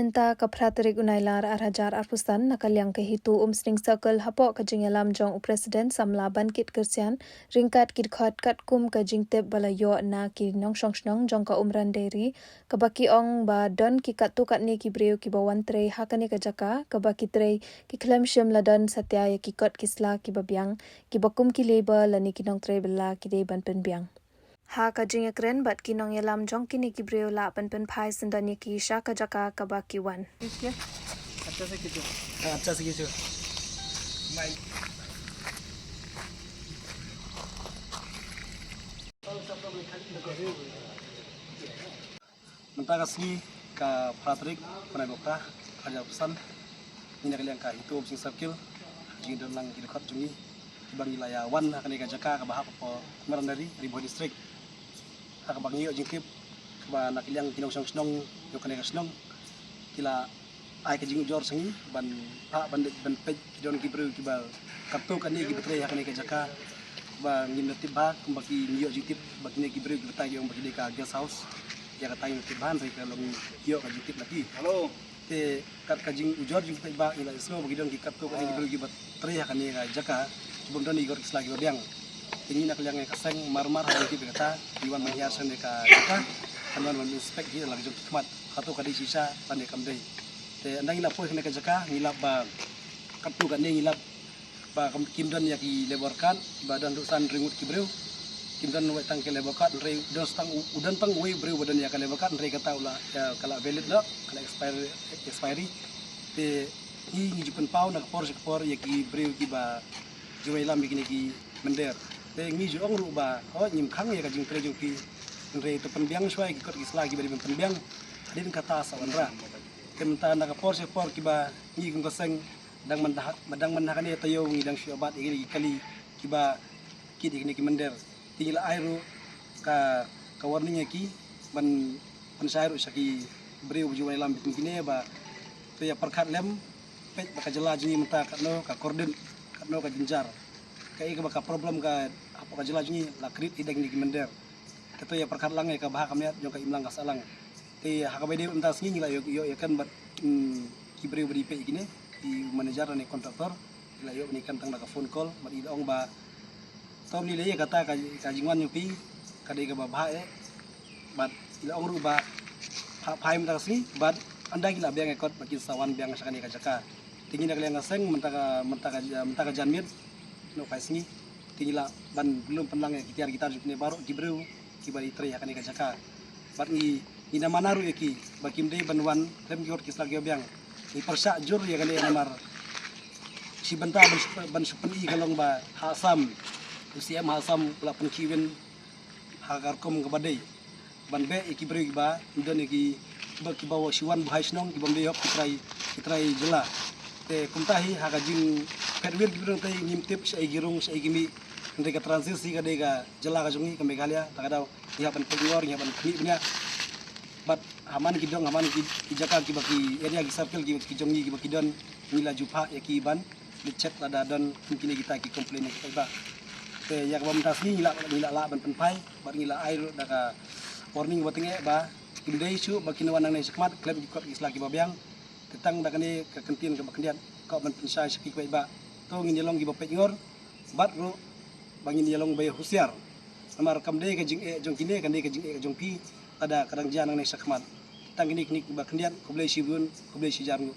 Minta ka Praterik Unailar Arhajar Arpusan nakalyang ke hitu Sning Circle hapo ka jingalam jong Presiden Samla Bankit Kersian ringkat kid khot kat kum ka jingtep balayo na ki nong song jong ka umran dairy ka baki ong ba don ki katu kat ni ki breu ki bawan trei hakane ka jaka ka baki trei ki klam shim ladan satya ya ki kot kisla ki babyang ki bakum ki labor lani ki nong trei bela ki de ban pen byang. Ha ka jing ekren bat kinong yalam jong kini ki breu la pen phai sendani ki sha ka jaka ka ba ki wan. अच्छा से खींचो mic mentara sini ka Patrick panai bokta aja pesan ini kalian ka itu Sing Circle jing don lang ki dekat jungi bang wilayah wan akan ka jaka ka bahap po kemarin dari Ribo District ka bang yo jing tip ka nak kalian kinong snong yo kan ka snong kila ai ka jing jor sengi ban ban pej don ki bru ki bal kapto kan ni ki betre ya kan ka jaka ba ngin tip ba kumbaki niyo jing tip bakine ki bru ki betay yo baki ka guest house ya kata yung tibahan rin kalong iyo ka jing tip lagi halo te kat ka jing ujor jing tip ba ila ismo bagi don ki kapto kan ni bru ki betre ya kan ka jaka sebelum don igor kislagi odyang ini nak yang kaseng marmar hari ki kata iwan menghiasan ka jaka kanon man inspect hi lagi jong khmat kato ka di sisa pandai kamdai te andang ila poy kena ka jaka ngilap ba kapto kan ni ngilap ba kimdan ya ki leborkan badan dusan ringut ki breu kimdan wa tang ke leborkan re don stang udan tang we breu badan ya ka leborkan re kata ula ya kala valid dak kala expiry te hi ngijupan pau nak por ya ki breu ki ba juwailam bikini ki mender te ngi ju ong ru ba ho nyim khang ya ka jing tre jong ki re to penbiang suai ki kot ki selagi bari penbiang din kata sawanra kemta nak por ki ba ngi kung kaseng dang mandakan ya tayo ngi dang syabat ini kali ki ba ki di ki mender tingila airu ka warning ki ban pensairu saki breu juwai lam bikin kini ba to ya perkat lem pet baka jela jini menta katno ka korden katno ka jinjar kai ka baka problem ka apa ka jela jini la krit idang ni ki mender to ya perkat lang ka bah kamiat jong ka imlang ka salang te hakabede entas ngi la yo ya kan bat ki breu beri pe kini di manajer ni kontraktor ila yo ni kan tang ka phone call bat ida ong ba tom ni le kata ka jingwan yupi kade ka ba bat ila ong ru ba phaim ta sini bat anda gila biang ekot makin sawan biang sakani ka jaka tingin na kalian ngaseng mentaka janmir no kai sini tingila ban belum penlang ya gitar ni baru di breu ki bari tre hakani ka jaka bat ni ina manaru eki bakim dei banwan rem gior kislagi biang ni persa jur ya kali namar si benta ban supeni kalong ba hasam usiam hasam pula penkiwin hagarkom kabadai ban be iki beri ba udan iki ki bawa siwan bahai snong ki bombe yok kitrai jela te kumtahi hagajing perwir gibron tai ngimtip sai girung sai gimi ndeka transisi ka dega jela ka jungi ka Meghalaya takadaw iha ban pegor iha ban kni bat haman kidong haman ki jaka ki baki area ki circle ki jongi ki baki don nila jupa ya ki ban dicek lada don kini kita ki komplain kita ba te ya ka bamtas ni nila la ban penpai bat nila air daka warning batenge ba kimdei su baki nawan nang sekmat klub ki kot islagi babyang tetang dakane ka kentin ka bakendian ka ban pensai sepi ba to ngin yelong ki bapet ngor bat ro bangin yelong bay husiar amar kamdei ka jing jong kini kan dei ka jing ka jong pi ada kadang janang nang sakmat tang kini bakendian ko blai sibun ko blai sijarnu